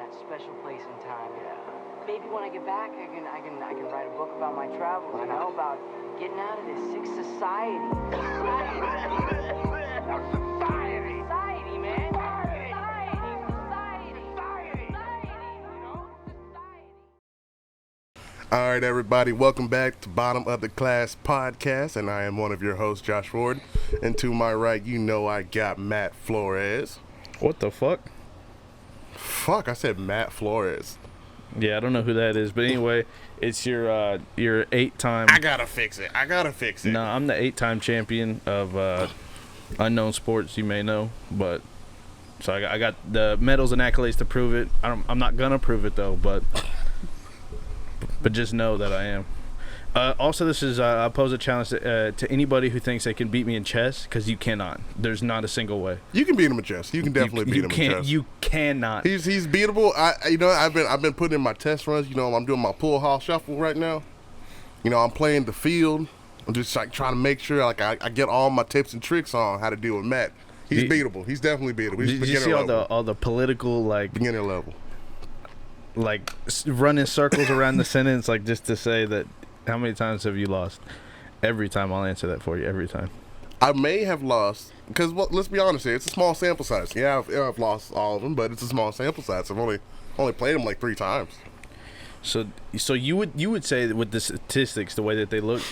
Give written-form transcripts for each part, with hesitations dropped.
that special place in time. Yeah. Maybe when I get back, I can write a book about my travels. You know, about getting out of this sick society. Society, man. All right, everybody, welcome back to Bottom of the Class Podcast, and I am one of your hosts, Josh Ford. And to my right, you know I got Matt Flores. What the fuck? Fuck, I said Matt Flores. Yeah, I don't know who that is, but anyway, it's your 8-time. I gotta fix it. No, I'm the 8-time champion of unknown sports. You may know, but so I got the medals and accolades to prove it. I'm not gonna prove it though, but just know that I am. Also, this is I pose a challenge to anybody who thinks they can beat me in chess, because you cannot. There's not a single way. You can beat him in chess. You can definitely beat him in chess. You cannot. He's beatable. I've been putting in my test runs. You know, I'm doing my pool hall shuffle right now. You know, I'm playing the field. I'm just like trying to make sure like I get all my tips and tricks on how to deal with Matt. He's beatable. He's definitely beatable. He's Did you see level. all the political beginner level, like running circles around the sentence, like just to say that? How many times have you lost? Every time. I'll answer that for you. Every time. I may have lost because let's be honest here. It's a small sample size. Yeah, I've lost all of them, but it's a small sample size. I've only played them like 3 times. So you would say that with the statistics, the way that they look,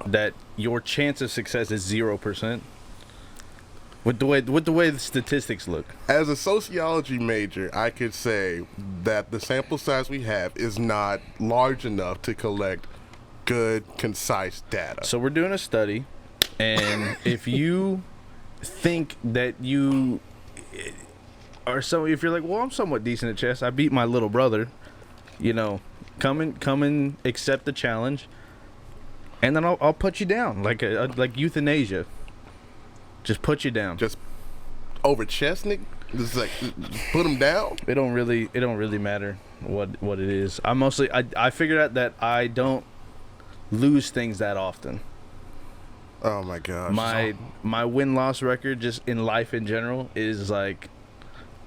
that your chance of success is 0%. With the way the statistics look. As a sociology major, I could say that the sample size we have is not large enough to collect good, concise data. So we're doing a study, and if you think that you are if you're like, well, I'm somewhat decent at chess. I beat my little brother. You know, come and accept the challenge, and then I'll put you down like euthanasia. Just put you down. Just over chess, Nick. Just like put him down. It don't really matter what it is. I figured out that I don't lose things that often. Oh my gosh. My win-loss record just in life in general is like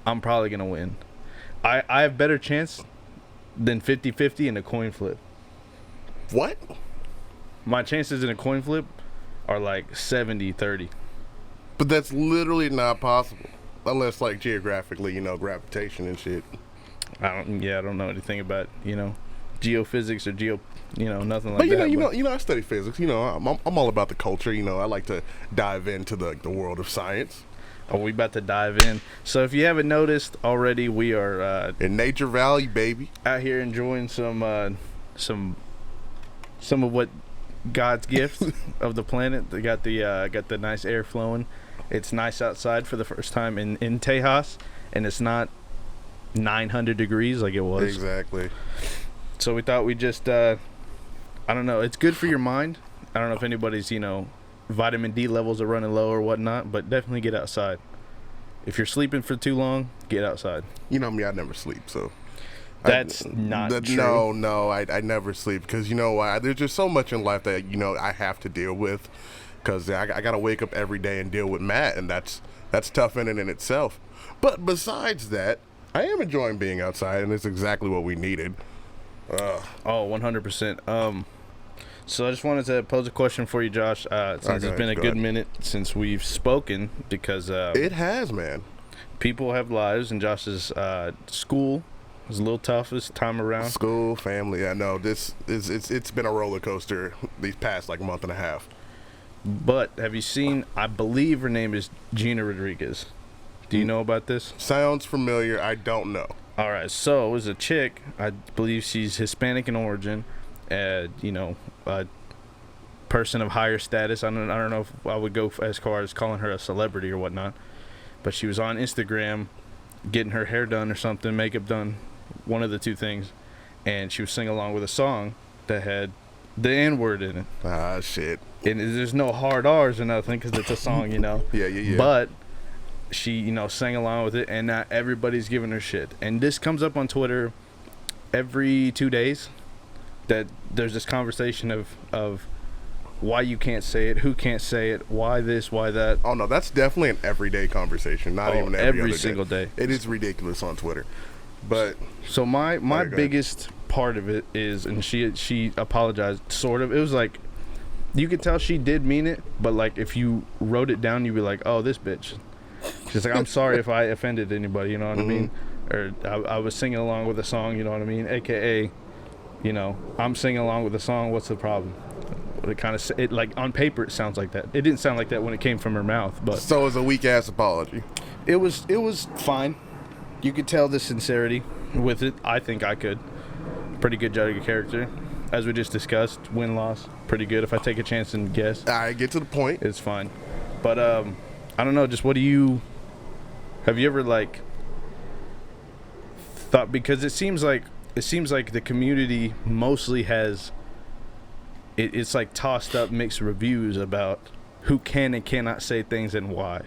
I'm probably gonna win. I have better chance than 50-50 in a coin flip. What? My chances in a coin flip are like 70-30. But that's literally not possible. Unless, like, geographically, you know, gravitation and shit. I don't know anything about, you know, geophysics or nothing like but that. You know, I study physics. You know, I'm all about the culture. You know, I like to dive into the world of science. Oh, we about to dive in. So if you haven't noticed already, we are in Nature Valley, baby, out here enjoying some of what God's gift of the planet. They got the nice air flowing. It's nice outside for the first time in Tejas, and it's not 900 degrees like it was. Exactly. So we thought we'd just I don't know, it's good for your mind. I don't know if anybody's, you know, vitamin D levels are running low or whatnot, but definitely get outside. If you're sleeping for too long, get outside. You know me, I never sleep, so that's not true. No, I never sleep because you know why? There's just so much in life that, you know, I have to deal with because I got to wake up every day and deal with Matt, and that's tough in itself. But besides that, I am enjoying being outside, and it's exactly what we needed. 100%. So I just wanted to pose a question for you, Josh, since it's been a good minute since we've spoken, because it has, man. People have lives, and Josh's school was a little tough this time around. School, family, I know. It's been a roller coaster these past like month and a half. But have you seen, I believe her name is Gina Rodriguez. Do you know about this? Sounds familiar. I don't know. All right. So it was a chick. I believe she's Hispanic in origin. You know, a person of higher status. I don't know if I would go as far as calling her a celebrity or whatnot. But she was on Instagram getting her hair done or something, makeup done, one of the two things. And she was singing along with a song that had the N-word in it. Ah, shit. And there's no hard R's or nothing because it's a song, you know. Yeah. But she, you know, sang along with it, and now everybody's giving her shit. And this comes up on Twitter every 2 days, that there's this conversation of why you can't say it, who can't say it, why this, why that. Oh, no, that's definitely an everyday conversation, not even every single day. It is ridiculous on Twitter. But So my go ahead. biggest part of it is, and she apologized sort of. It was like you could tell she did mean it, but like if you wrote it down, you'd be like, oh, this bitch. She's like, I'm sorry if I offended anybody, you know what I mean? Or I was singing along with a song, you know what I mean? AKA, you know, I'm singing along with a song. What's the problem? It kind of, it like on paper, it sounds like that. It didn't sound like that when it came from her mouth, but so it's a weak ass apology. it was fine. You could tell the sincerity with it. I think I could. Pretty good judge of character. As we just discussed, win-loss, pretty good. If I take a chance and guess, All right, get to the point. it's fine. But I don't know. Just have you ever like thought, because it seems like the community mostly has it's like tossed up mixed reviews about who can and cannot say things and why.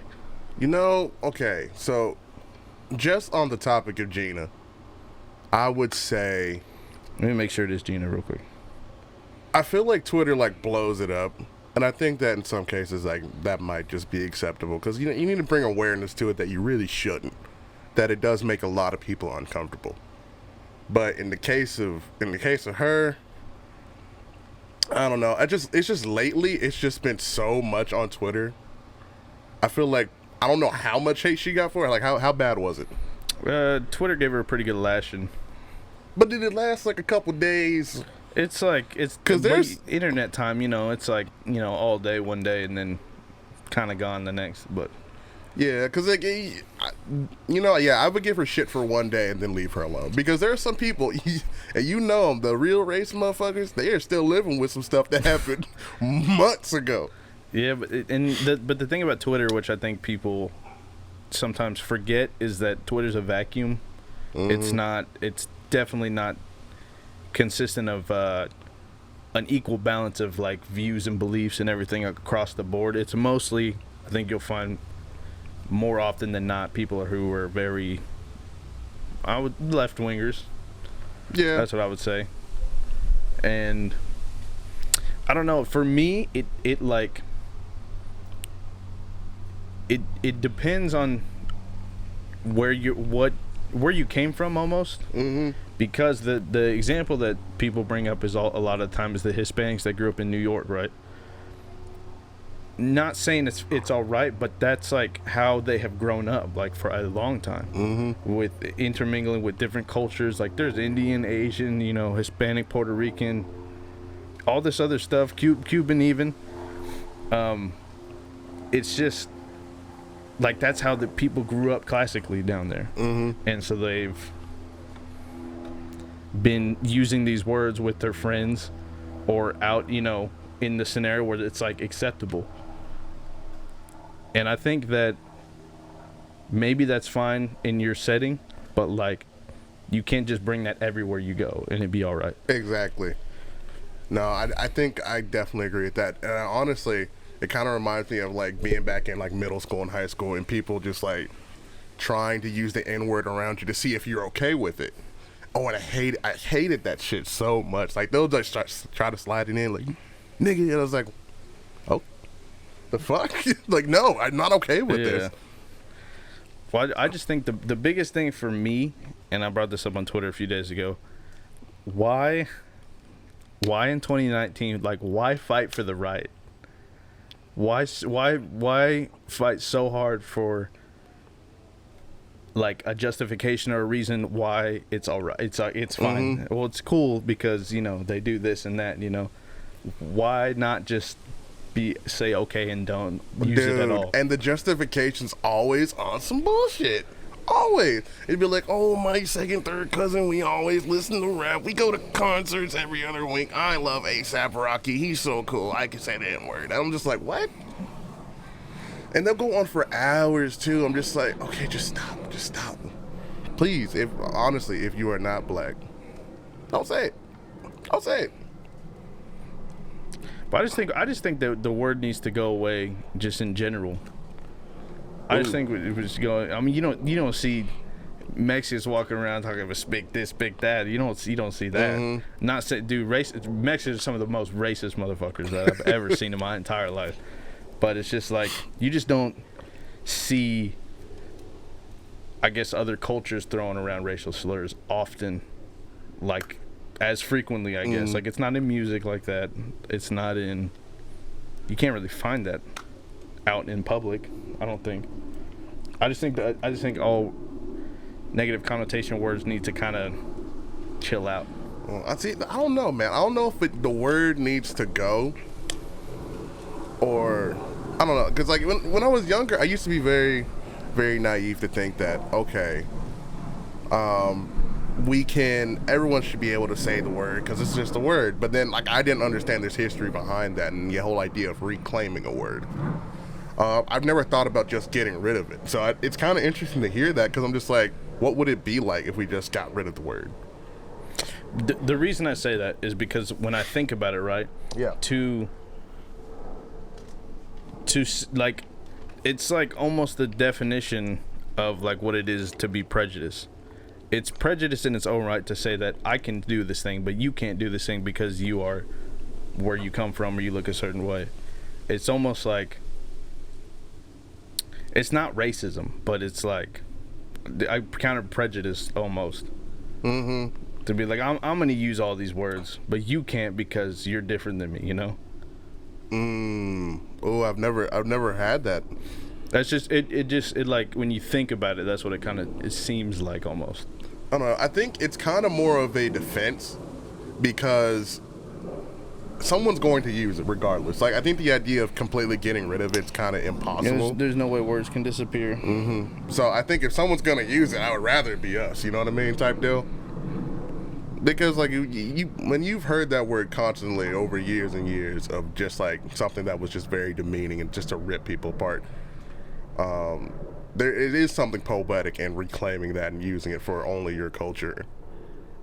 You know, okay, so just on the topic of Gina, I would say Let me make sure it is Gina real quick. I feel like Twitter like blows it up, and I think that in some cases like that might just be acceptable because you know you need to bring awareness to it that you really shouldn't. That it does make a lot of people uncomfortable. But in the case of her, I don't know. It's just lately it's just been so much on Twitter. I feel like I don't know how much hate she got for it. Like how bad was it? Twitter gave her a pretty good lashing. But did it last like a couple days? It's like it's 'Cause there's- internet time, you know. It's like, you know, all day one day and then kind of gone the next. But Yeah, because like, you know, yeah, I would give her shit for one day and then leave her alone. Because there are some people, and you know them, the real race motherfuckers, they are still living with some stuff that happened months ago. yeah, but the thing about Twitter, which I think people sometimes forget, is that Twitter's a vacuum. It's definitely not consistent of an equal balance of like views and beliefs and everything across the board. It's mostly, I think you'll find more often than not, people who are very left wingers. Yeah. That's what I would say. And I don't know, for me it like it depends on where you came from almost. Because the example that people bring up is a lot of times the Hispanics that grew up in New York, right? Not saying it's all right, but that's like how they have grown up, like for a long time, with intermingling with different cultures. Like there's Indian, Asian, you know, Hispanic, Puerto Rican, all this other stuff, Cuban even. It's just like that's how the people grew up classically down there, and so they've been using these words with their friends or out, you know, in the scenario where it's like acceptable. And I think that maybe that's fine in your setting, but like you can't just bring that everywhere you go and it'd be all right. Exactly. No, I think I definitely agree with that. And honestly, it kind of reminds me of like being back in like middle school and high school and people just like trying to use the N-word around you to see if you're okay with it. Oh, and I hated that shit so much. Like they'll just try to slide it in like, nigga, and I was like, oh, the fuck? Like, no, I'm not okay with this. Well, I just think the biggest thing for me, and I brought this up on Twitter a few days ago, why in 2019, like, why fight for the right? Why fight so hard for like a justification or a reason why it's all right? It's fine. Well, it's cool because, you know, they do this and that, you know. Why not just say okay and don't use it at all? And the justification's always on some bullshit. Always. It'd be like, oh, my second, third cousin, we always listen to rap. We go to concerts every other week. I love A$AP Rocky. He's so cool. I can say the N-word. I'm just like, what? And they'll go on for hours, too. I'm just like, okay, just stop. Just stop. Please, honestly, if you are not black, don't say it. Don't say it. But I just think that the word needs to go away just in general. I just think it was going. I mean, you don't see Mexicans walking around talking about speak this, speak that. You don't see that. Not say, dude, Mexicans are some of the most racist motherfuckers that I've ever seen in my entire life. But it's just like you just don't see. I guess other cultures throwing around racial slurs often, like as frequently, I guess. Like it's not in music like that. It's not in. You can't really find that out in public. I don't think. I just think all negative connotation words need to kind of chill out. Well, I don't know, man. I don't know if the word needs to go, or I don't know. Because like when I was younger, I used to be very, very naive to think that okay, everyone should be able to say the word because it's just a word. But then like I didn't understand this history behind that and the whole idea of reclaiming a word. I've never thought about just getting rid of it. So it's kind of interesting to hear that because I'm just like, what would it be like if we just got rid of the word? The reason I say that is because when I think about it, right? Yeah. To like, it's like almost the definition of like what it is to be prejudiced. It's prejudice in its own right to say that I can do this thing, but you can't do this thing because you are where you come from or you look a certain way. It's almost like, it's not racism, but it's like I counter prejudice almost. Mm-hmm. To be like, I'm going to use all these words, but you can't because you're different than me, you know? Oh, I've never had that. That's just it like when you think about it, that's what it seems like almost. I don't know. I think it's kind of more of a defense because someone's going to use it regardless. Like I think the idea of completely getting rid of it's kind of impossible. There's no way words can disappear. Mm-hmm. So I think if someone's going to use it, I would rather it be us. You know what I mean? Type deal. Because like you when you've heard that word constantly over years and years of just like something that was just very demeaning and just to rip people apart, it is something poetic in reclaiming that and using it for only your culture.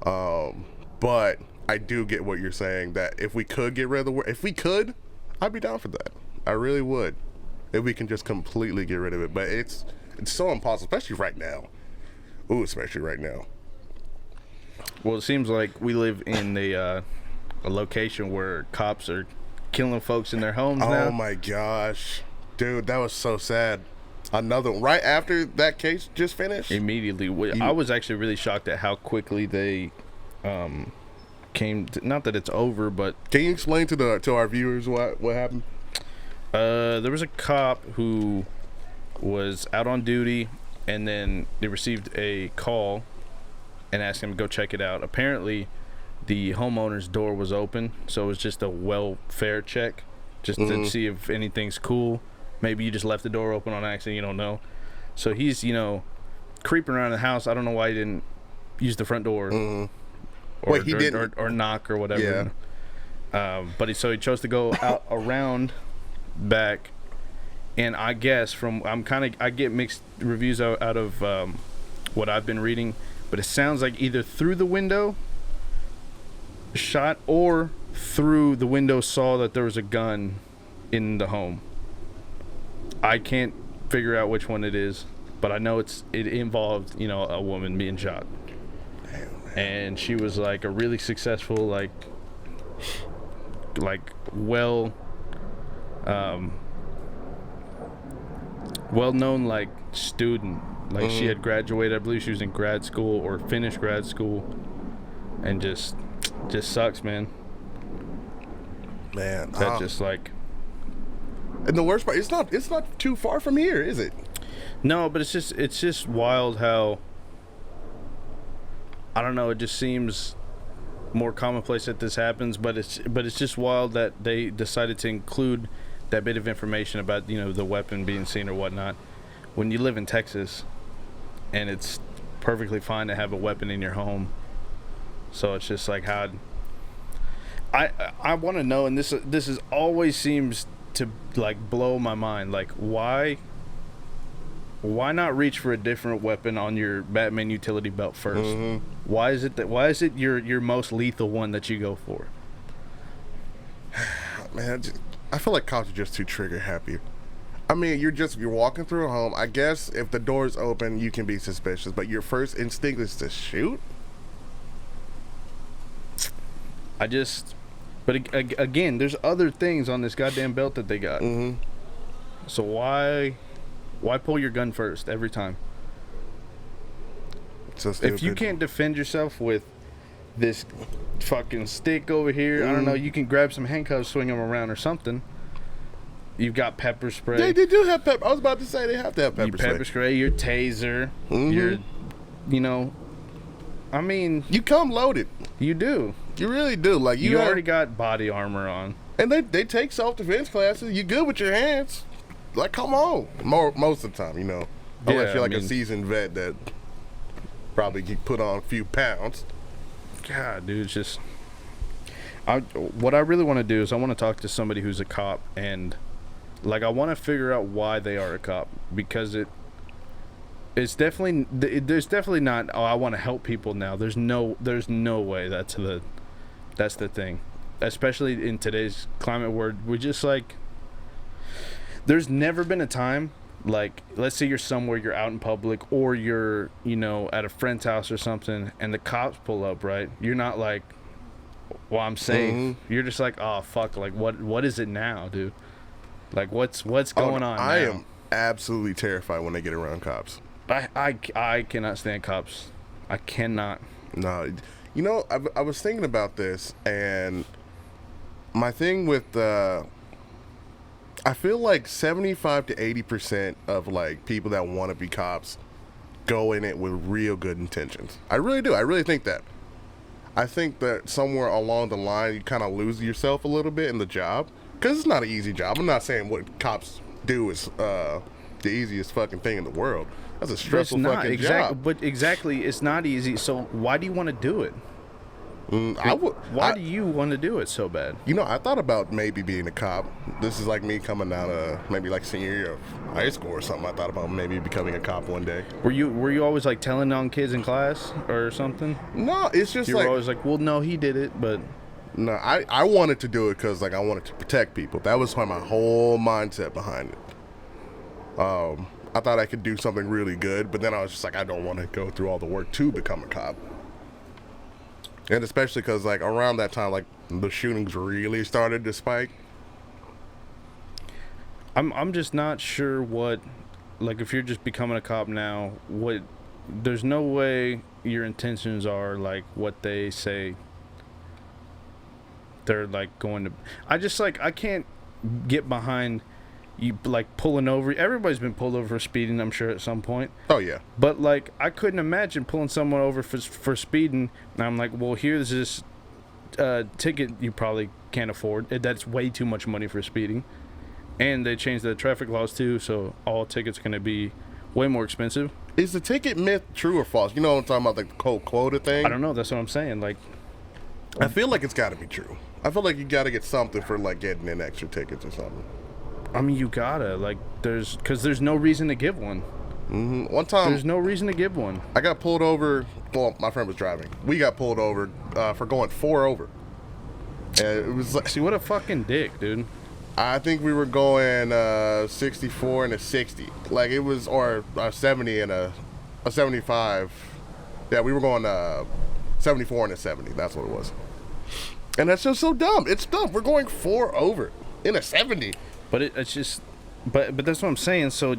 But I do get what you're saying that if we could get rid of the word, I'd be down for that. I really would. If we can just completely get rid of it, but it's so impossible, especially right now. Especially right now. Well, it seems like we live in a location where cops are killing folks in their homes now. Oh my gosh. Dude, that was so sad. Another one. Right after that case just finished? Immediately. I was actually really shocked at how quickly they came to, not that it's over, but can you explain to our viewers what happened? There was a cop who was out on duty and then they received a call and asked him to go check it out. Apparently, the homeowner's door was open, so it was just a welfare check, just to see if anything's cool. Maybe you just left the door open on accident, you don't know. So he's, creeping around the house. I don't know why he didn't use the front door. Or, Wait, he didn't? Or knock or whatever. Yeah. But he chose to go out around back, and I guess I get mixed reviews out of what I've been reading. But it sounds like either through the window shot or through the window saw that there was a gun in the home. I can't figure out which one it is, but I know it involved, a woman being shot. And she was like a really successful, like well-known like student. Like she had graduated, I believe she was in grad school or finished grad school, and just sucks, man. That just like. And the worst part, it's not too far from here, is it? No, but it's just wild how. I don't know. It just seems more commonplace that this happens, but it's just wild that they decided to include that bit of information about the weapon being seen or whatnot when you live in Texas. And it's perfectly fine to have a weapon in your home. So it's just like how I want to know, and this is always seems to like blow my mind. Like why not reach for a different weapon on your Batman utility belt first? Why is it your most lethal one that you go for? Man, I feel like cops are just too trigger happy. I mean, you're walking through a home. I guess if the door's open, you can be suspicious, but your first instinct is to shoot? But again, there's other things on this goddamn belt that they got. So why pull your gun first every time? So If you stupid. can't defend yourself with this fucking stick over here, I don't know, you can grab some handcuffs, swing them around or something. You've got pepper spray. They do have pepper. I was about to say they have to have Your pepper pepper spray. spray, your taser, your, I mean, You come loaded. you do. You really do. Like You have- already got body armor on. and they take self-defense classes. You good with your hands. Like, come on. Most of the time, Unless Yeah, you're like I a mean- seasoned vet that probably get put on a few pounds. God, dude, it's just. What I really want to do is I want to talk to somebody who's a cop, and like I want to figure out why they are a cop, because it's definitely there's definitely not, oh, I want to help people now. There's no way that's the thing, especially in today's climate where we just like. There's never been a time, like, let's say you're somewhere, you're out in public, or you're, at a friend's house or something, and the cops pull up, right? You're not like, well, I'm safe. You're just like, oh, fuck, like, what is it now, dude? Like, what's going on now? I am absolutely terrified when they get around cops. I cannot stand cops. I cannot. No, I was thinking about this, and my thing with I feel like 75 to 80% of like people that want to be cops go in it with real good intentions. I really do. I really think that. I think that somewhere along the line you kind of lose yourself a little bit in the job, because it's not an easy job. I'm not saying what cops do is the easiest fucking thing in the world. That's a But it's stressful not fucking exactly. job. But exactly, it's not easy. So why do you want to do it? Why do you want to do it so bad? I thought about maybe being a cop. This is like me coming out of maybe like senior year of high school or something. I thought about maybe becoming a cop one day. Were you always like telling on kids in class or something? No, it's just You like were always like, well, no, he did it, but no. I wanted to do it because like I wanted to protect people. That was my whole mindset behind it. I thought I could do something really good, but then I was just like, I don't want to go through all the work to become a cop. And especially because like around that time, like the shootings really started to spike. I'm just not sure what, like, if you're just becoming a cop now, there's no way your intentions are like what they say they're like going to. I can't get behind you like pulling over. Everybody's been pulled over for speeding, I'm sure, at some point. Oh yeah. But like, I couldn't imagine pulling someone over for speeding. And I'm like, well, here's this ticket you probably can't afford. That's way too much money for speeding. And they changed the traffic laws too, so all tickets are going to be way more expensive. Is the ticket myth true or false? You know what I'm talking about, like the cold quota thing? I don't know. That's what I'm saying. Like, I feel like it's got to be true. I feel like you got to get something for like getting in extra tickets or something. I mean, you gotta like, because there's no reason to give one. One time, There's no reason to give one. I got pulled over. Well, my friend was driving. We got pulled over for going 4 over. And it was like, See, what a fucking dick, dude. I think we were going 64 and a 60. Like it was, or a 70 and a 75. Yeah, we were going 74 and a 70. That's what it was. And that's just so dumb. It's dumb. We're going 4 over in a 70. But it's just, but that's what I'm saying. So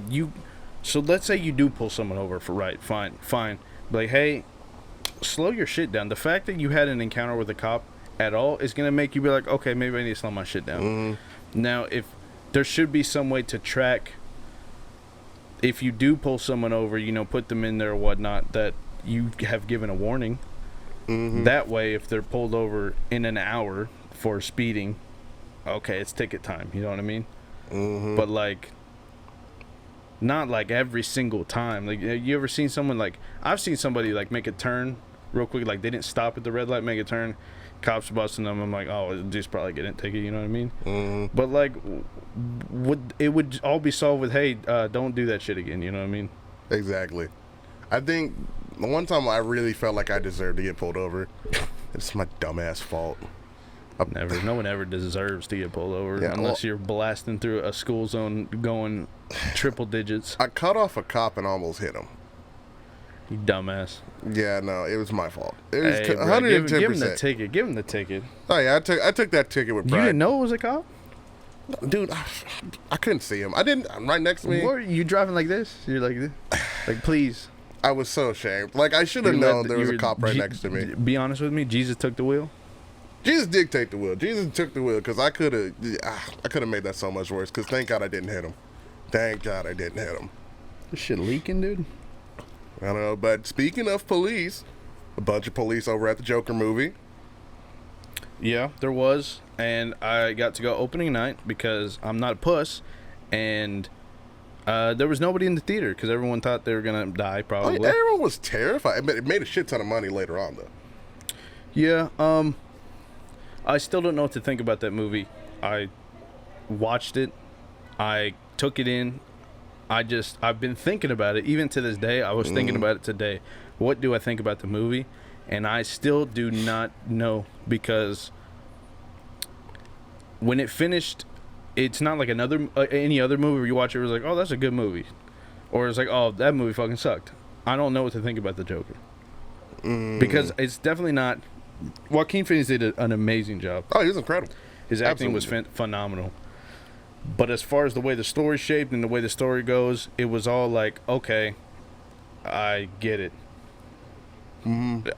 let's say you do pull someone over for fine. Like, hey, slow your shit down. The fact that you had an encounter with a cop at all is gonna make you be like, okay, maybe I need to slow my shit down. Now, if there should be some way to track, if you do pull someone over, put them in there or whatnot, that you have given a warning. That way, if they're pulled over in an hour for speeding, okay, it's ticket time. You know what I mean? But like, not like every single time. Like, you ever seen someone like, I've seen somebody like make a turn real quick, like they didn't stop at the red light, make a turn, cops busting them. I'm like, oh, just probably getting a ticket. You know what I mean? But like, it would all be solved with, hey, don't do that shit again. You know what I mean? Exactly. I think the one time I really felt like I deserved to get pulled over, it's my dumbass fault. No one ever deserves to get pulled over unless you're blasting through a school zone going triple digits. I cut off a cop and almost hit him. You dumbass. Yeah, no, it was my fault. It was Hey, bro, 110%. give him the ticket. Give him the ticket. Oh yeah, I took that ticket with You pride. didn't know it was a cop? Dude, I couldn't see him. I didn't. Right next to me. What, you driving like this? You're like this? Like, please. I was so ashamed. Like, I should have known there was a cop right next to me. Be honest with me, Jesus took the wheel. Jesus did take the wheel. Jesus took the wheel because I could have made that so much worse. Because thank God I didn't hit him. Thank God I didn't hit him. This shit leaking, dude. I don't know. But speaking of police, a bunch of police over at the Joker movie. Yeah, there was, and I got to go opening night because I'm not a puss, and there was nobody in the theater because everyone thought they were gonna die. Probably. Everyone was terrified. It made a shit ton of money later on, though. Yeah. I still don't know what to think about that movie. I watched it. I took it in. I've been thinking about it. Even to this day, I was thinking about it today. What do I think about the movie? And I still do not know because when it finished, it's not like any other movie where you watch it where it's like, oh, that's a good movie. Or it's like, oh, that movie fucking sucked. I don't know what to think about the Joker. Because it's definitely not... Joaquin Phoenix did an amazing job. Oh, he was incredible. His acting was phenomenal. But as far as the way the story shaped and the way the story goes, it was all like, okay, I get it.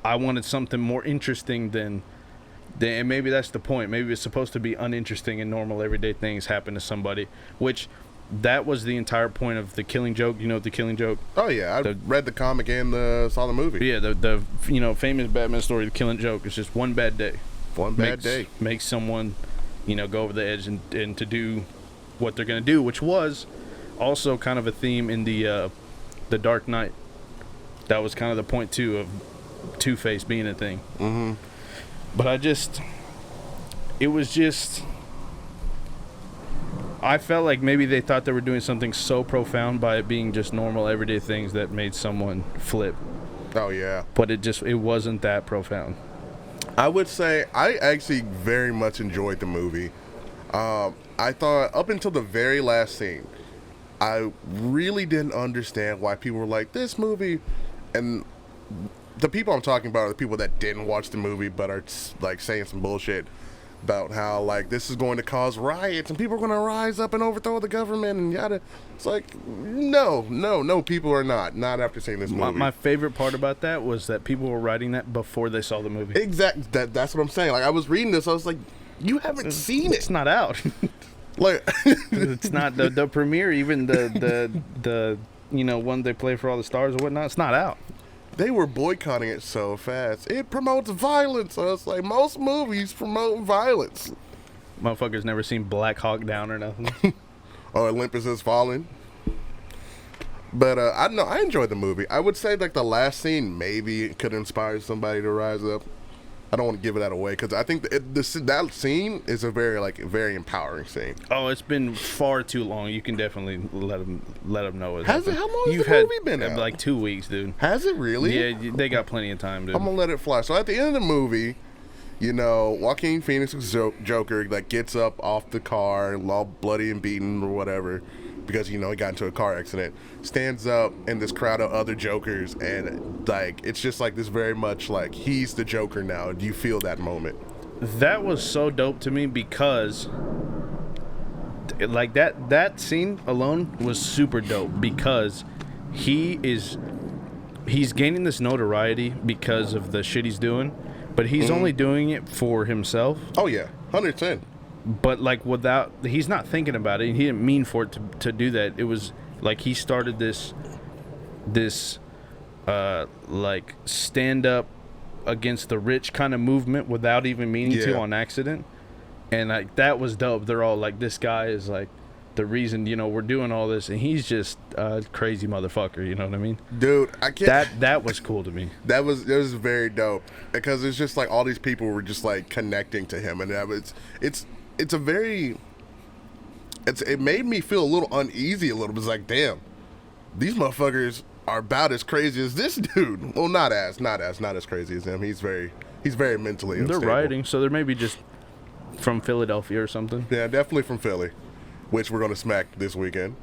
I wanted something more interesting than, and maybe that's the point. Maybe it's supposed to be uninteresting and normal everyday things happen to somebody, which that was the entire point of The Killing Joke. You know The Killing Joke? Oh yeah, I read the comic and saw the movie. Yeah, the famous Batman story, The Killing Joke. It's just one bad day. One bad day makes someone, go over the edge and to do what they're gonna do, which was also kind of a theme in the Dark Knight. That was kind of the point too of Two-Face being a thing. But I felt like maybe they thought they were doing something so profound by it being just normal everyday things that made someone flip. Oh yeah. But it wasn't that profound. I would say I actually very much enjoyed the movie. I thought up until the very last scene, I really didn't understand why people were like, this movie, and the people I'm talking about are the people that didn't watch the movie but are like saying some bullshit about how like this is going to cause riots and people are going to rise up and overthrow the government and yada. It's like no, people are not after seeing this movie. My favorite part about that was that people were writing that before they saw the movie. Exactly. That's what I'm saying. Like I was reading this, I was like, you haven't seen it. It's not out. Like it's not the premiere, even the one they play for all the stars or whatnot. It's not out. They were boycotting it so fast. It promotes violence. So it's like most movies promote violence. Motherfuckers never seen Black Hawk Down or nothing. Or Olympus Has Fallen. But I don't know. I enjoyed the movie. I would say like the last scene maybe could inspire somebody to rise up. I don't want to give that away because I think that scene is a very empowering scene. Oh, it's been far too long. You can definitely let them know. Has it? How long has the movie been out? Like 2 weeks, dude. Has it really? Yeah, they got plenty of time, dude. I'm gonna let it fly. So at the end of the movie, Joaquin Phoenix's Joker like gets up off the car, all bloody and beaten or whatever, because he got into a car accident. Stands up in this crowd of other Jokers, and like it's just like this very much like he's the Joker now. Do you feel that moment? That was so dope to me because like that scene alone was super dope because he's gaining this notoriety because of the shit he's doing, but he's only doing it for himself. Oh yeah, 100%. But like he's not thinking about it. He didn't mean for it to do that. It was like he started this like stand up against the rich kind of movement without even meaning to on accident. And like that was dope. They're all like, this guy is like the reason we're doing all this, and he's just a crazy motherfucker. You know what I mean, dude? I can't. That was cool to me. It was very dope because it's just like all these people were just like connecting to him, and it made me feel a little uneasy a little bit. It's like, damn, these motherfuckers are about as crazy as this dude. Well, not as crazy as him. He's very mentally unstable. They're rioting, so they're maybe just from Philadelphia or something. Yeah, definitely from Philly, which we're gonna smack this weekend.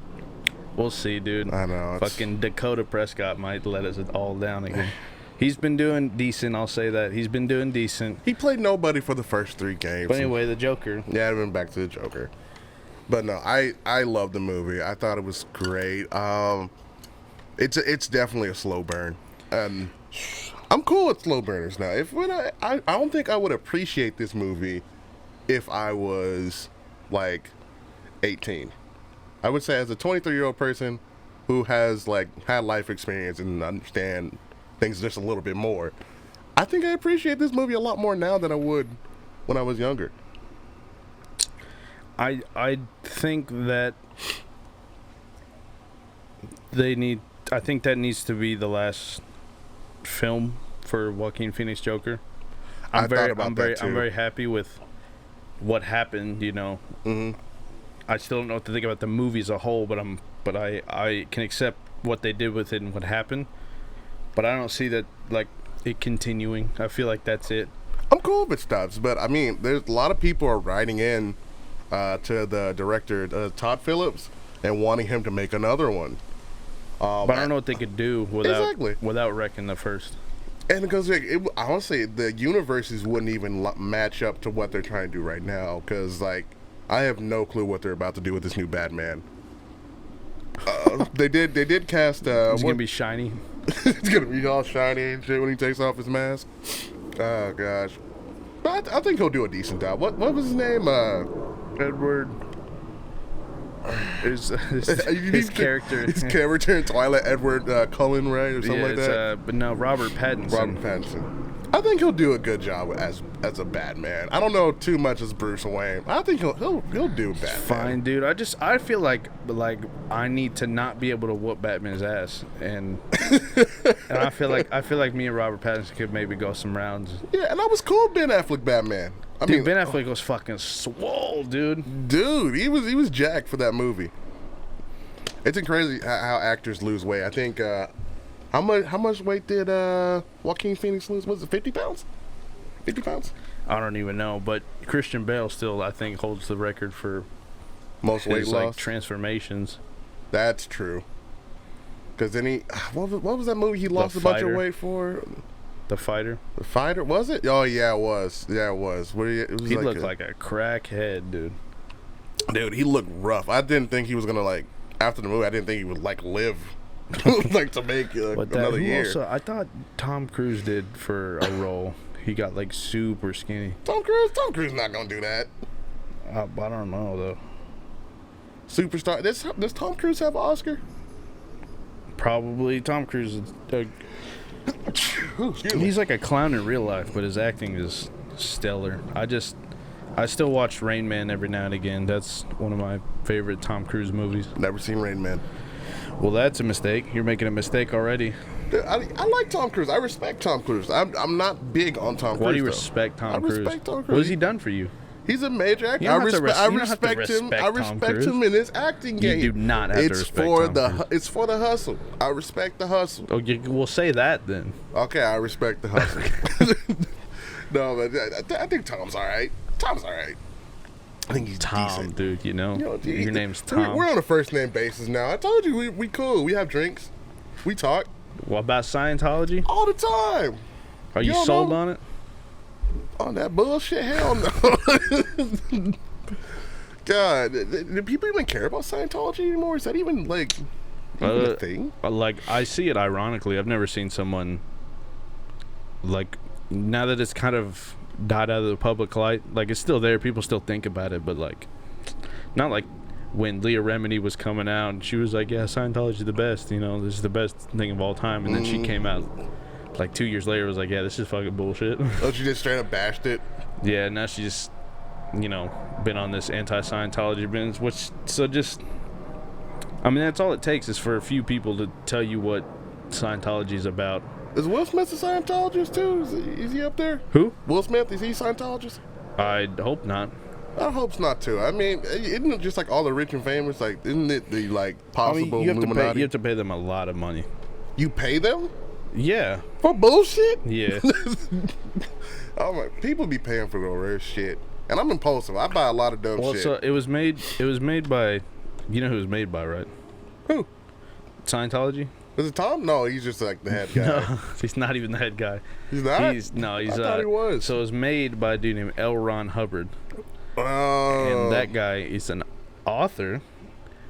We'll see, dude. I know. Fucking Dakota Prescott might let us all down again. He's been doing decent, I'll say that. He's been doing decent. He played nobody for the first 3 games. But anyway, the Joker. Yeah, I've been back to the Joker. But no, I love the movie. I thought it was great. It's definitely a slow burn. And I'm cool with slow burners now. If when I don't think I would appreciate this movie if I was like 18. I would say as a 23-year-old person who has like had life experience and understand things just a little bit more, I think I appreciate this movie a lot more now than I would when I was younger. I think that I think that needs to be the last film for Joaquin Phoenix Joker. I'm very happy with what happened, you know. Mm-hmm. I still don't know what to think about the movie as a whole, but I can accept what they did with it and what happened. But I don't see that like it continuing. I feel like that's it. I'm cool if it stops, but I mean, there's a lot of people are writing in to the director Todd Phillips and wanting him to make another one. But I don't know what they could do without wrecking the first. And because honestly, the universes wouldn't even match up to what they're trying to do right now. Because like, I have no clue what they're about to do with this new Batman. They did cast. It's gonna be shiny. It's gonna be all shiny and shit when he takes off his mask. Oh gosh, but I think he'll do a decent job. What was his name? Edward. His character. His character in Twilight, Edward Cullen, right, or something like that. But no, Robert Pattinson. Robert Pattinson. I think he'll do a good job as a Batman. I don't know too much as Bruce Wayne. I think he'll do Batman. Fine, dude. I feel like I need to not be able to whoop Batman's ass, and I feel like me and Robert Pattinson could maybe go some rounds. Yeah, and I was cool with Ben Affleck Batman. I mean, Ben Affleck was fucking swole, dude. Dude, he was jacked for that movie. It's crazy how actors lose weight. I think how much weight did Joaquin Phoenix lose? Was it 50 pounds? 50 pounds? I don't even know, but Christian Bale still, I think, holds the record for most weight loss, like, transformations. That's true. Because then what was that movie he lost a bunch of weight for? The Fighter. The Fighter, was it? Oh yeah, it was. Yeah, it was. He looked like a crackhead, dude. Dude, he looked rough. I didn't think he was gonna like after the movie. I didn't think he would like live like to make another year. Also, I thought Tom Cruise did for a role. He got like super skinny. Tom Cruise not gonna do that. I don't know though. Superstar. Does Tom Cruise have an Oscar? Probably. Tom Cruise is he's like a clown in real life, but his acting is stellar. I still watch Rain Man every now and again. That's one of my favorite Tom Cruise movies. Never seen Rain Man. Well, that's a mistake. You're making a mistake already. Dude, I like Tom Cruise. I respect Tom Cruise. I'm not big on Tom Cruise. Why do you respect Tom Cruise? I respect Tom Cruise. What has he done for you? He's a major actor. I respect him. I respect him in his acting game. You do not have to respect Tom Cruise. It's for the hustle. I respect the hustle. Oh, we'll say that then. Okay, I respect the hustle. No, but I think Tom's all right. I think he's Tom, decent. Dude. You know your name's Tom. We're on a first name basis now. I told you we cool. We have drinks. We talk. What about Scientology? All the time. Are you sold on it? On that bullshit? Hell no. God, do people even care about Scientology anymore? Is that even like a thing? Like, I see it ironically. I've never seen someone like, now that it's kind of died out of the public light, like it's still there, people still think about it, but like not like when Leah Remini was coming out and she was like, yeah, Scientology's the best, you know, this is the best thing of all time, and then she came out like 2 years later was like, yeah, this is fucking bullshit. Oh, she just straight up bashed it? Yeah, now she just, you know, been on this anti-Scientology binge, which, so just, I mean, that's all it takes is for a few people to tell you what Scientology is about. Is Will Smith a Scientologist too? Is he up there? Who? Will Smith, is he a Scientologist? I hope not. I hope not too. I mean, isn't it just like all the rich and famous? Like, isn't it the like possible Illuminati? You have to pay them a lot of money. You pay them? Yeah. For bullshit? Yeah. Oh my, people be paying for the rare shit, and I'm impulsive. I buy a lot of dumb shit. So it was made by, you know who it was made by, right? Who? Scientology. Is it Tom? No, he's just like the head guy. No, he's not even the head guy. He's not? I thought he was. So it was made by a dude named L. Ron Hubbard. Oh. And that guy is an author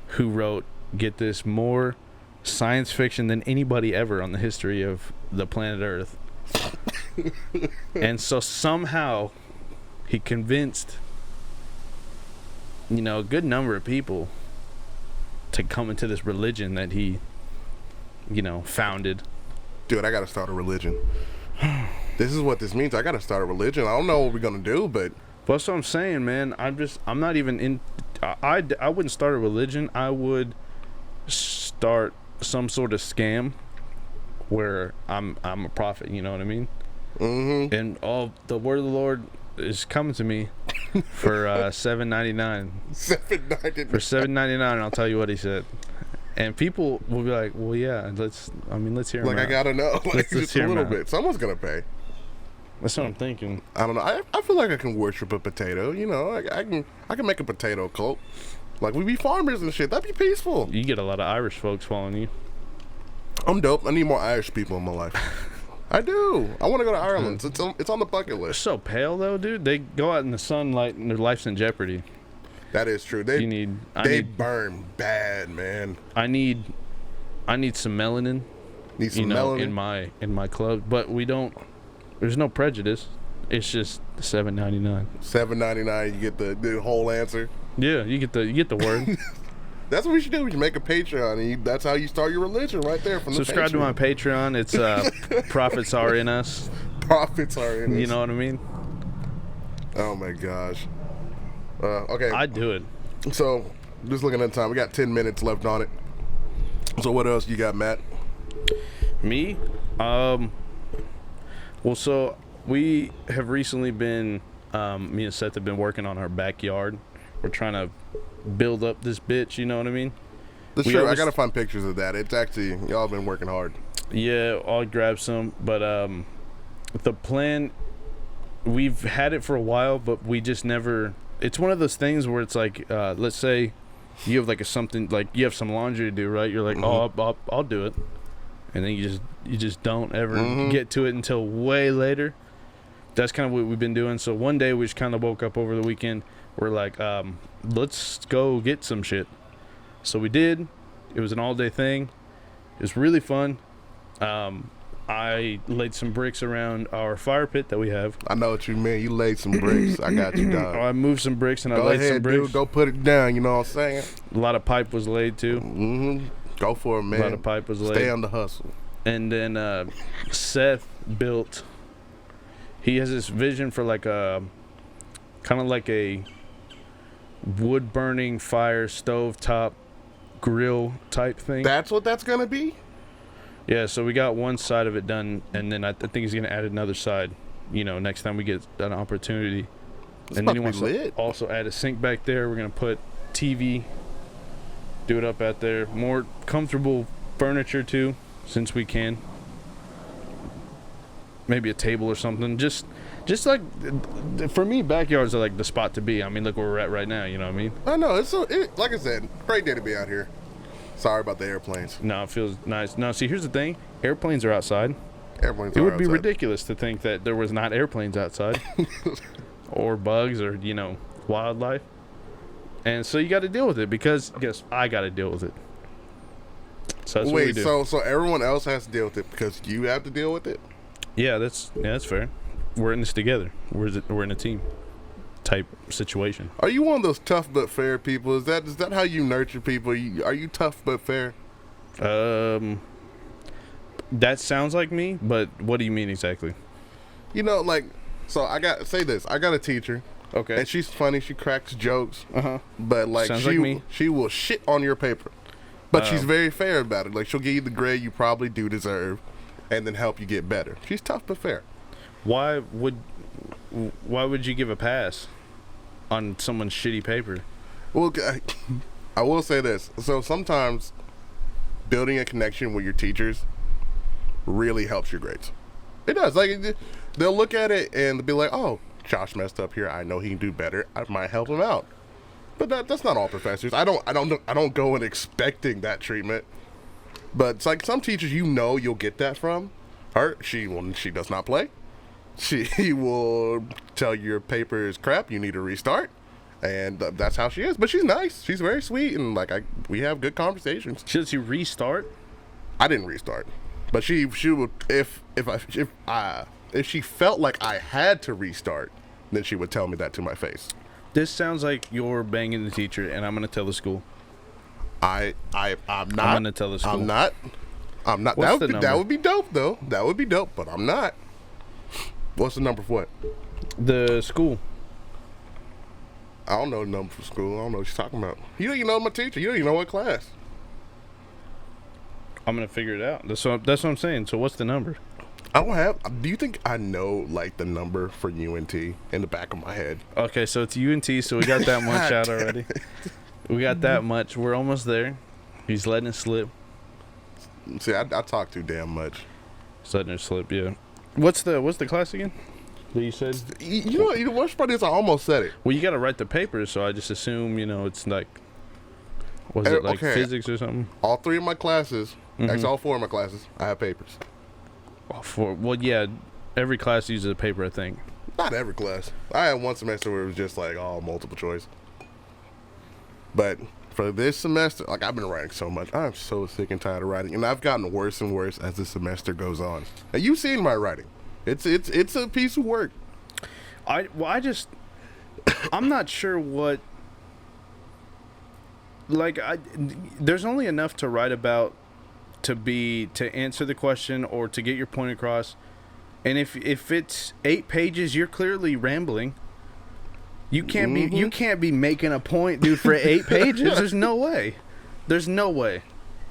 who wrote, get this, more science fiction than anybody ever on the history of the planet Earth. And so somehow he convinced, a good number of people to come into this religion that he, founded. Dude, I gotta start a religion. This is what this means. I gotta start a religion. I don't know what we're gonna do, but That's what I'm saying, man. I'm not even in. I wouldn't start a religion. I would start some sort of scam where I'm a prophet. You know what I mean? mm-hmm. And all the word of the Lord is coming to me for $7.99. $7.99 For $7.99, I'll tell you what he said. And people will be like, "Well, yeah, let's hear him Like, out." I gotta know. Like, Let's just hear a him little out. bit. Someone's gonna pay. That's what I'm thinking. I don't know. I feel like I can worship a potato. I can make a potato cult. Like, we be farmers and shit. That'd be peaceful. You get a lot of Irish folks following you. I'm dope. I need more Irish people in my life. I do. I want to go to Ireland. It's on the bucket They're list. so pale though, dude. They go out in the sunlight and their life's in jeopardy. That is true. They burn bad, man. I need some melanin, Need some melanin. in my club, but we don't. There's no prejudice. It's just $7.99. $7.99. You get the whole answer. Yeah, you get the word. That's what we should do. We should make a Patreon, and that's how you start your religion, right there. From Subscribe to my Patreon. Patreon. It's Prophets Are In Us. Profits are in it. You know what I mean? Oh my gosh. Okay. I'd do it. So, just looking at the time, we got 10 minutes left on it. So, what else you got, Matt? Me? Well, so we have recently been, me and Seth have been working on our backyard. We're trying to build up this bitch, you know what I mean? That's We true. I always- gotta find pictures of that. It's actually, y'all been working hard. Yeah, I'll grab some. But the plan, we've had it for a while, but we just never. It's one of those things where it's like, let's say you have like something like you have some laundry to do, right? You're like, oh, I'll do it, and then you just don't ever get to it until way later. That's kind of what we've been doing. So one day we just kind of woke up over the weekend. We're like, let's go get some shit. So we did. It was an all-day thing. It was really fun. I laid some bricks around our fire pit that we have. I know what you mean. You laid some bricks. I got you, dog. I moved some bricks and I Go laid some ahead, bricks. dude. Go put it down. You know what I'm saying? A lot of pipe was laid too. Go for it, man. A lot of pipe was laid. Stay on the hustle. And then Seth built. He has this vision for like a, kind of like a wood burning fire stove top grill type thing. That's what that's gonna be. Yeah, so we got one side of it done, and then I think he's gonna add another side. Next time we get an opportunity. It's And then he about wants to be to lit. also add a sink back there. We're gonna put TV, do it up out there. More comfortable furniture too, since we can. Maybe a table or something. Just like for me, backyards are like the spot to be. I mean, look where we're at right now. You know what I mean? I know. Like I said, great day to be out here. Sorry about the airplanes. No, it feels nice. No, see, here's the thing: airplanes are outside. Airplanes. It are would be outside. ridiculous to think that there was not airplanes outside, or bugs, or wildlife. And so you got to deal with it because I got to deal with it. So that's what we Wait, do. so everyone else has to deal with it because you have to deal with it? Yeah, that's fair. We're in this together. We're in a team type situation. Are you one of those tough but fair people? Is that how you nurture people? Are you tough but fair? That sounds like me, but what do you mean exactly? So I got a teacher. Okay. And she's funny. She cracks jokes. Uh-huh. But Sounds like me. she will shit on your paper. But she's very fair about it. Like, she'll give you the grade you probably do deserve, and then help you get better. She's tough but fair. Why would you give a pass on someone's shitty paper? Well, I will say this. So sometimes building a connection with your teachers really helps your grades. It does. Like, they'll look at it and they'll be like, "Oh, Josh messed up here. I know he can do better. I might help him out." But that's not all professors. I don't go in expecting that treatment. But it's like some teachers, you'll get that from her. She does not play. She will tell you your paper is crap. You need to restart, and that's how she is. But she's nice. She's very sweet, and we have good conversations. Should she restart? I didn't restart, but she would if she felt like I had to restart, then she would tell me that to my face. This sounds like you're banging the teacher, and I'm gonna tell the school. I'm not. I'm gonna tell the school. I'm not. What's That would be dope, though. That would be dope, but I'm not. What's the number for what? The school. I don't know the number for school. I don't know what she's talking about. You don't even know my teacher. You don't even know what class. I'm gonna figure it out. That's what I'm saying. So what's the number? I don't have. Do you think I know like the number for UNT in the back of my head? Okay, so it's UNT. So we got that much out already. We got that much. We're almost there. He's letting it slip. See, I talk too damn much. He's letting it slip. Yeah. What's the class again? That you said? You know the worst part is I almost said it. Well, you got to write the papers, so I just assume it's like, was it like Okay. physics or something? All three of my classes, actually all four of my classes, I have papers. Well, yeah, every class uses a paper, I think. Not every class. I had one semester where it was just like all multiple choice. But for this semester, like I've been writing so much, I'm so sick and tired of writing, and I've gotten worse and worse as the semester goes on. And you've seen my writing. It's a piece of work. I'm not sure what. Like there's only enough to write about to answer the question or to get your point across, and if it's 8 pages, you're clearly rambling. You can't be making a point, dude, for 8 pages. There's no way. There's no way.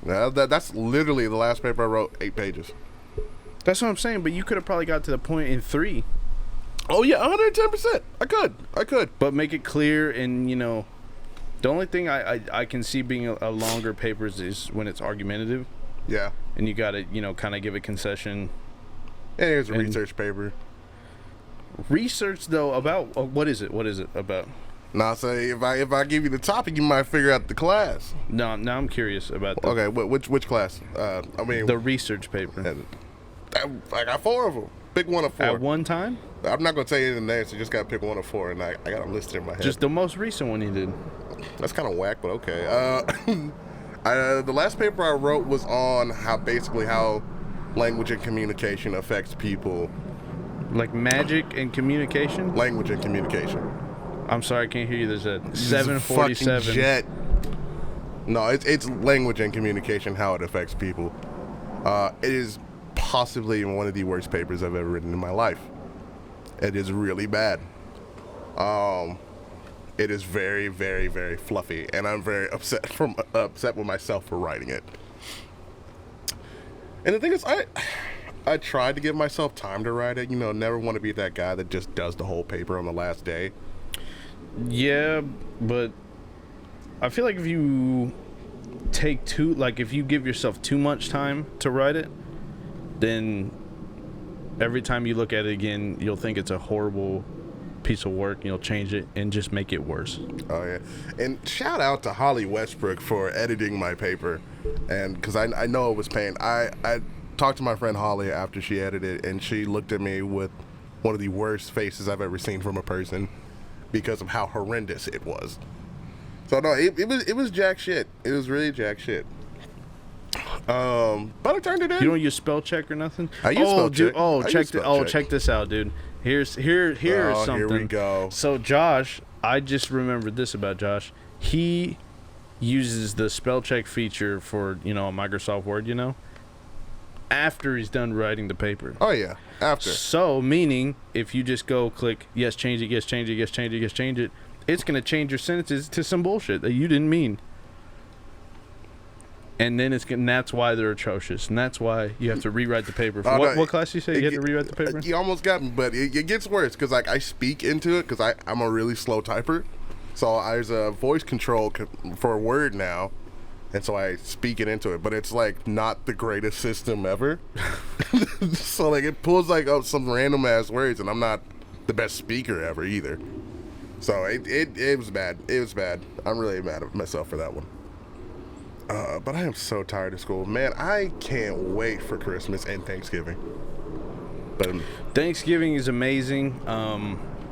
Now that's literally the last paper I wrote, 8 pages. That's what I'm saying. But you could have probably got to the point in 3. Oh yeah, 110%. I could. But make it clear, and the only thing I can see being a longer papers is when it's argumentative. Yeah. And you got to kind of give a concession. And here's a research paper. Research though about what is it? What is it about? Now, say if I give you the topic, you might figure out the class. No, now I'm curious about that. Okay, which class? I mean the research paper. I got 4 of them. Pick one of 4 At one time. I'm not gonna tell you the names. So you just gotta pick one of 4, and I got them listed in my head. Just the most recent one you did. That's kind of whack, but okay. The last paper I wrote was on how language and communication affects people. Like magic and communication. Language and communication. I'm sorry, I can't hear you. There's a This is 747 fucking jet. No, it's language and communication, how it affects people. It is possibly one of the worst papers I've ever written in my life. It is really bad. It is very, very, very fluffy, and I'm very upset with myself for writing it. And the thing is, I tried to give myself time to write it. Never want to be that guy that just does the whole paper on the last day. Yeah, but I feel like if you if you give yourself too much time to write it, then every time you look at it again, you'll think it's a horrible piece of work, and you'll change it and just make it worse. Oh yeah, and shout out to Holly Westbrook for editing my paper, and because I know it was pain. I talked to my friend Holly after she edited, and she looked at me with one of the worst faces I've ever seen from a person because of how horrendous it was. So no, it was jack shit. It was really jack shit. But I turned it in. You don't use spell check or nothing? I use spell dude, check. Check this out, dude. Here's something. Here we go. So Josh, I just remembered this about Josh. He uses the spell check feature for Microsoft Word, after he's done writing the paper. Oh yeah, after. So meaning if you just go click yes, change it, yes, change it, yes, change it, yes, change it, it's gonna change your sentences to some bullshit that you didn't mean. And then that's why they're atrocious, and that's why you have to rewrite the paper. What class you say you had to rewrite the paper? You almost got me, but it gets worse because I speak into it because I'm a really slow typer, so there's a voice control for a word now, and so I speak it into it. But it's like not the greatest system ever, so like it pulls up some random ass words, and I'm not the best speaker ever either. So it was bad. It was bad. I'm really mad at myself for that one. But I am so tired of school. Man, I can't wait for Christmas and Thanksgiving. But Thanksgiving is amazing.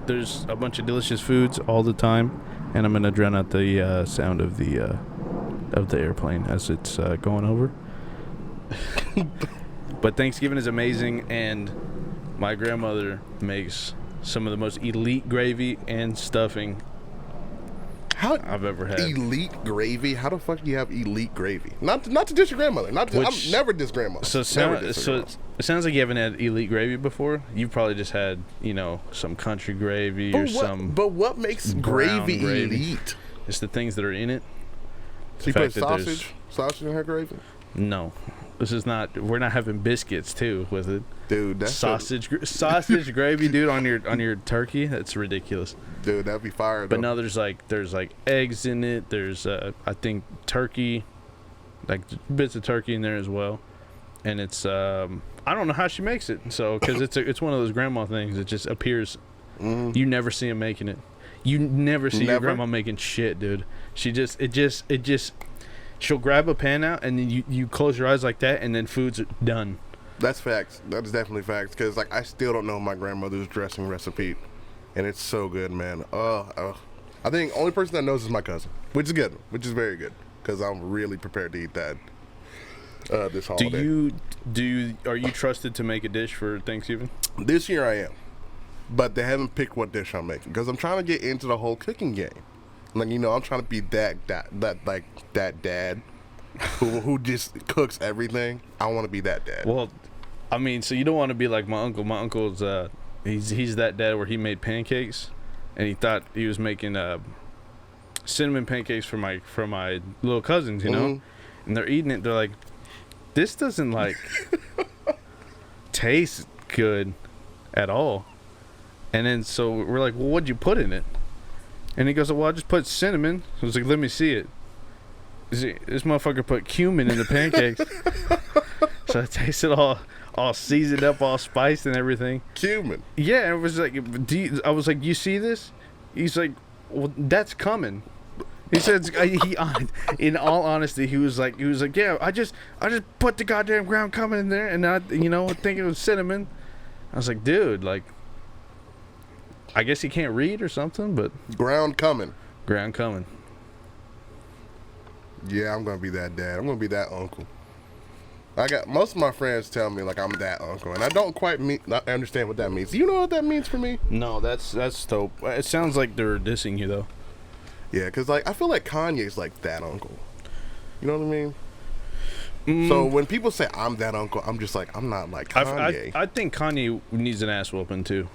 There's a bunch of delicious foods all the time, and I'm gonna drown out the sound of the airplane as it's going over. But Thanksgiving is amazing, and my grandmother makes some of the most elite gravy and stuffing How I've ever had. elite gravy? How the fuck do you have elite gravy? Not to diss your grandmother. I'm never diss grandmother. So, it sounds like you haven't had elite gravy before. You've probably just had, some country gravy or some. But what makes gravy elite? It's the things that are in it. So you put sausage in her gravy? No, this is not. We're not having biscuits too with it. Dude, that's sausage gravy, dude, on your turkey. That's ridiculous. Dude, that'd be fire. But no, there's like eggs in it. There's I think turkey, like bits of turkey in there as well. And it's I don't know how she makes it. So because it's one of those grandma things. It just appears. You never see them making it. You never see your grandma making shit, dude. It just she'll grab a pan out and then you close your eyes like that and then food's done. That's facts. That's definitely facts. Because I still don't know my grandmother's dressing recipe, and it's so good, man. I think only person that knows is my cousin, which is good, which is very good, because I'm really prepared to eat that this holiday. Are you trusted to make a dish for Thanksgiving? This year I am, but they haven't picked what dish I'm making because I'm trying to get into the whole cooking game. Like I'm trying to be that dad who just cooks everything. I want to be that dad. Well, I mean, so you don't want to be like my uncle. My uncle's he's that dad where he made pancakes, and he thought he was making cinnamon pancakes for my little cousins, and they're eating it. They're like, this doesn't taste good at all. And then so we're like, well, what'd you put in it? And he goes, well, I just put cinnamon. I was like, let me see it. See, this motherfucker put cumin in the pancakes. So it tasted all seasoned up, all spiced and everything. Cumin? Yeah, it was like, I was like, you see this? He's like, well, that's coming. He said, in all honesty, he was like, yeah, I just put the goddamn ground coming in there, and I, think it was cinnamon. I was like, dude, I guess he can't read or something, but ground coming. Yeah, I'm gonna be that dad. I'm gonna be that uncle. I got most of my friends tell me I'm that uncle, and I don't quite understand what that means. Do you know what that means for me? No, that's dope. It sounds like they're dissing you though. Yeah, because I feel like Kanye's like that uncle. You know what I mean? So when people say I'm that uncle, I'm just like, I'm not like Kanye. I think Kanye needs an ass whooping too.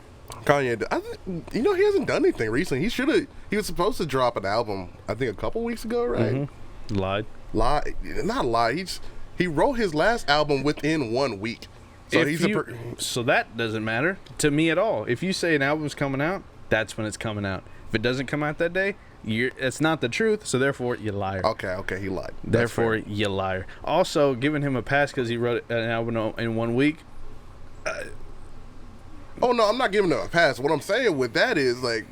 Kanye, he hasn't done anything recently. He was supposed to drop an album, I think a couple weeks ago, right? Mm-hmm. Not lied. He wrote his last album within 1 week. So so that doesn't matter to me at all. If you say an album's coming out, that's when it's coming out. If it doesn't come out that day, it's not the truth, so therefore you liar. Okay, he lied. Therefore you liar. Also, giving him a pass because he wrote an album in 1 week. Oh no, I'm not giving him a pass. What I'm saying with that is I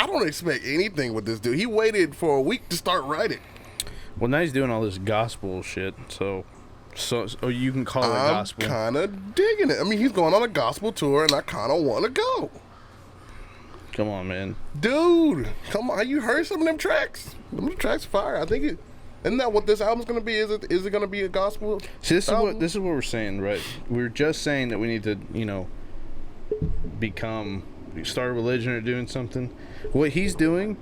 don't expect anything with this dude. He waited for a week to start writing. Well, now he's doing all this gospel shit, so you can call it gospel. I'm kind of digging it. I mean, he's going on a gospel tour, and I kind of want to go. Come on, man. Dude, come on. You heard some of them tracks? Them tracks fire. I think isn't that what this album's going to be? Is it going to be a gospel See, this album? is what we're saying, right? We're just saying that we need to, start a religion or doing something. What he's doing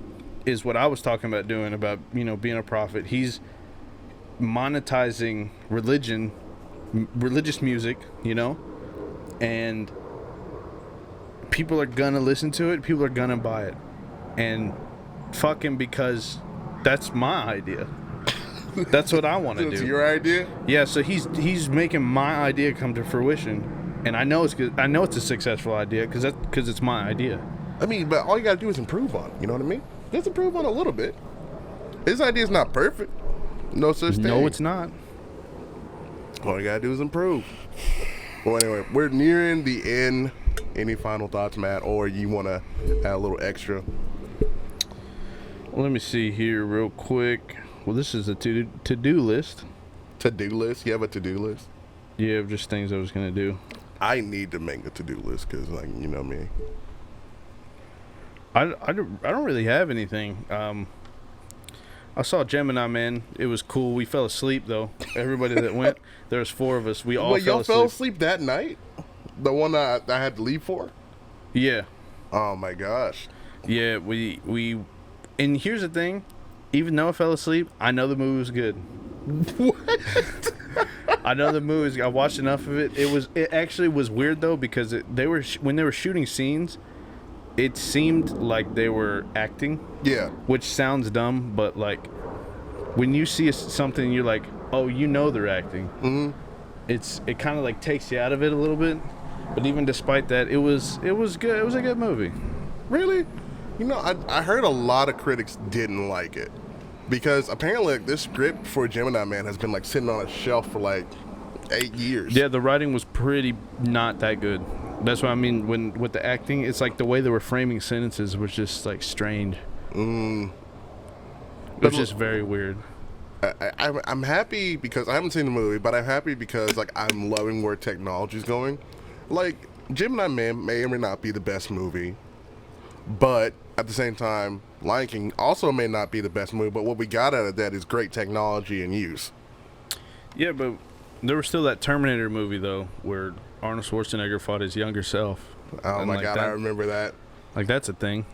is what I was talking about doing about, being a prophet. He's monetizing religious music, and people are gonna listen to it, people are gonna buy it, and fuck him, because that's my idea. That's what I want to do. It's your idea? Yeah, so he's making my idea come to fruition, and I know it's good. I know it's a successful idea because it's my idea. I mean, but all you gotta do is improve on it. You know what I mean? Just improve on it a little bit. His idea's not perfect. No such thing. No, it's not. All you gotta do is improve. Well, anyway, we're nearing the end. Any final thoughts, Matt, or you want to add a little extra? Well, let me see here real quick. Well, this is a to-do list. To-do list? You have a to-do list? Yeah, just things I was going to do. I need to make a to-do list because, you know me. I don't really have anything. I saw Gemini Man. It was cool. We fell asleep though. Everybody that went, there was 4 of us. We all Wait, fell y'all asleep. fell asleep that night? The one that I had to leave for? Yeah, Oh my gosh. yeah. We, and here's the thing. Even though I fell asleep, I know the movie was good. What? I know the movie was. I watched enough of it. It actually was weird though because when they were shooting scenes, it seemed like they were acting. Yeah. Which sounds dumb, but like when you see something, you're like, oh, you know they're acting. Mm-hmm. It kind of like takes you out of it a little bit. But even despite that, it was good. It was a good movie. Really? You know, I heard a lot of critics didn't like it because apparently like, this script for Gemini Man has been like sitting on a shelf for like 8 years. Yeah, the writing was pretty not that good. That's what I mean. When with the acting, it's like the way they were framing sentences was just like strange. It was just very weird. I'm happy because I haven't seen the movie, but I'm happy because like I'm loving where technology's going. Like Gemini Man may or may not be the best movie, but at the same time, Lion King also may not be the best movie. But what we got out of that is great technology and use. Yeah, but there was still that Terminator movie though, where Arnold Schwarzenegger fought his younger self. Oh And, my like, god, that- I remember that. Like that's a thing.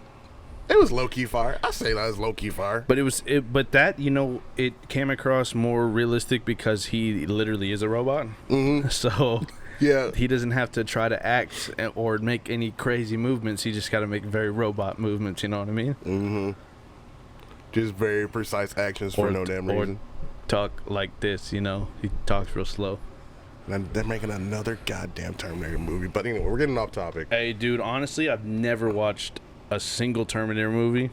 It was low key fire. I say that was low key fire. But but that it came across more realistic because he literally is a robot. Mm-hmm. So Yeah. he doesn't have to try to act or make any crazy movements. He just got to make very robot movements. You know what I mean? Just very precise actions for no damn or reason. talk like this. You know, he talks real slow. And they're making another goddamn Terminator movie. But anyway, we're getting off topic. Hey, dude. Honestly, I've never watched a single Terminator movie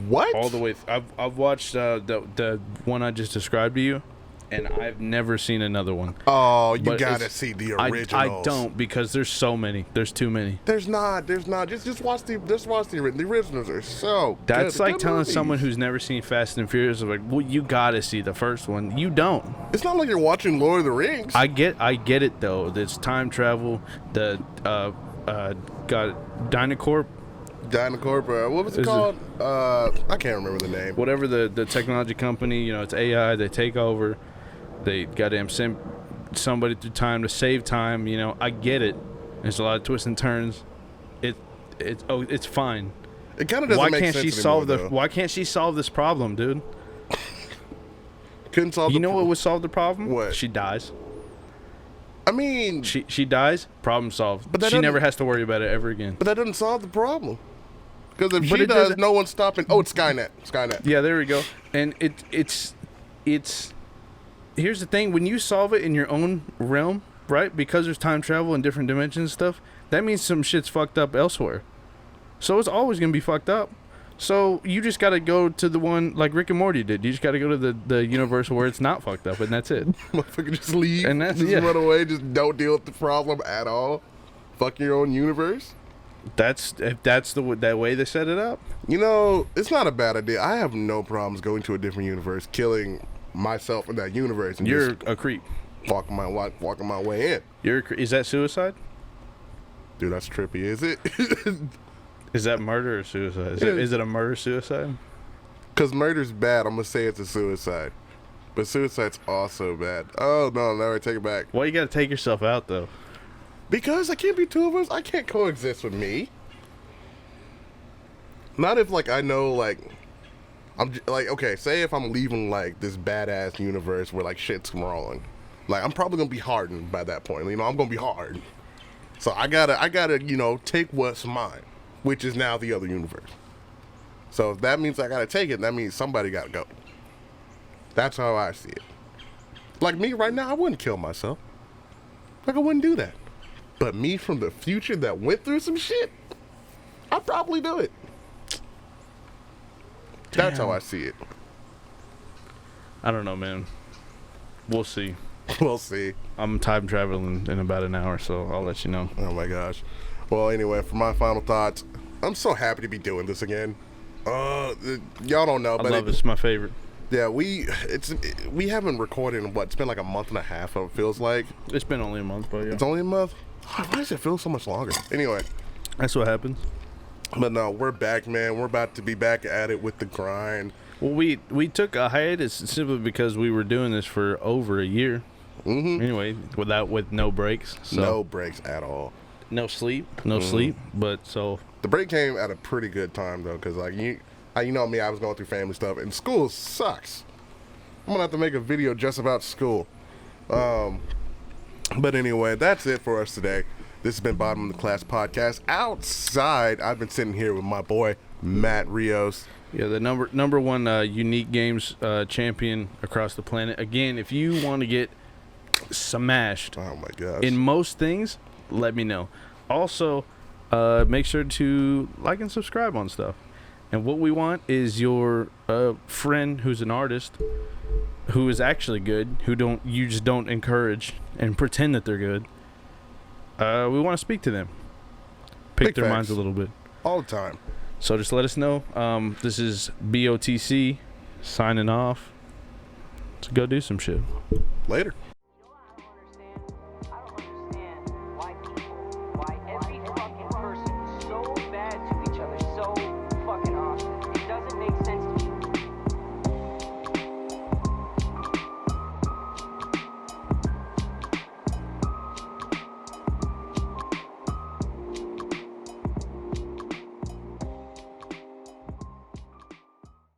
What? all the way. I've watched the one I just described to you, and I've never seen another one. Oh, you But gotta it's- see the I originals. don't because there's so many. There's too many. There's not. Just watch the originals. The originals are so. That's good. like Good telling movies. someone who's never seen Fast and Furious, like, well, you gotta see the first one. You don't. It's not like you're watching Lord of the Rings. I get it though. It's time travel. The got Dynacorp, Dynacorp. What was it Is it- called? I can't remember the name. whatever the technology company. You know, it's AI. They take over. They goddamn send somebody through time to save time. You know, I get it. There's a lot of twists and turns. It's fine. It kind of doesn't Why make can't sense she anymore, solve though. Why can't she solve this problem, dude? Couldn't solve. You know what would solve the problem? What? She dies. I mean, She dies. Problem solved. But that She never doesn't- has to worry about it ever again. but that doesn't solve the problem. Because if But she it does, doesn't- no one's stopping. Oh, it's Skynet. Skynet. Yeah, there we go. And it's here's the thing: when you solve it in your own realm, right? Because there's time travel and different dimensions and stuff. That means some shit's fucked up elsewhere. So it's always gonna be fucked up. So you just gotta go to the one like Rick and Morty did. You just gotta go to the universe where it's not fucked up, and that's it. Motherfucker, just leave. And that's- just yeah. run away. Just don't deal with the problem at all. Fuck your own universe. If that's that way they set it up. You know, it's not a bad idea. I have no problems going to a different universe, killing myself in that universe, and You're just a creep. walking my way in. Is that suicide? Dude, that's trippy, is it? Is that murder or suicide? Is it a murder suicide? Because murder's bad. I'm gonna say it's a suicide, but suicide's also bad. Oh no, I take it back. Why you gotta take yourself out though? Because I can't be two of us. I can't coexist with me. Not if like I know like like okay. Say if I'm leaving like this badass universe where like shit's wrong, like I'm probably gonna be hardened by that point. You know, I'm gonna be hard. So I gotta take what's mine, which is now the other universe. So if that means I gotta take it, that means somebody gotta go. That's how I see it. Like me right now, I wouldn't kill myself. Like I wouldn't do that. But me from the future that went through some shit, I'd probably do it. That's how I see it. I don't know, man. We'll see. We'll see. I'm time traveling in about an hour, so I'll let you know. Oh my gosh. Well, anyway, for my final thoughts, I'm so happy to be doing this again. Y'all don't know, I but love it. It's my favorite. yeah, we haven't recorded in what? It's been like a month and a half. It feels like It's been only a month, but yeah. it's only a month. Why does it feel so much longer? Anyway, That's what happens. but no, we're back, man. We're about to be back at it with the grind. Well, we took a hiatus simply because we were doing this for over a year. Mm-hmm. Anyway, with no breaks. So No breaks at all. no sleep. No sleep. But so The break came at a pretty good time though, because like you know me, I was going through family stuff, and school sucks. I'm gonna have to make a video just about school. But anyway, that's it for us today. This has been Bottom of the Class Podcast. Outside, I've been sitting here with my boy Matt Rios. yeah, the number one unique games champion across the planet. Again, if you want to get smashed Oh my gosh. in most things, let me know. Also, make sure to like and subscribe on stuff. And what we want is your friend who's an artist, who is actually good, you just don't encourage and pretend that they're good. We want to speak to them, pick Big their facts. minds a little bit. All the time. So just let us know. This is BOTC signing off. Let's go do some shit. Later.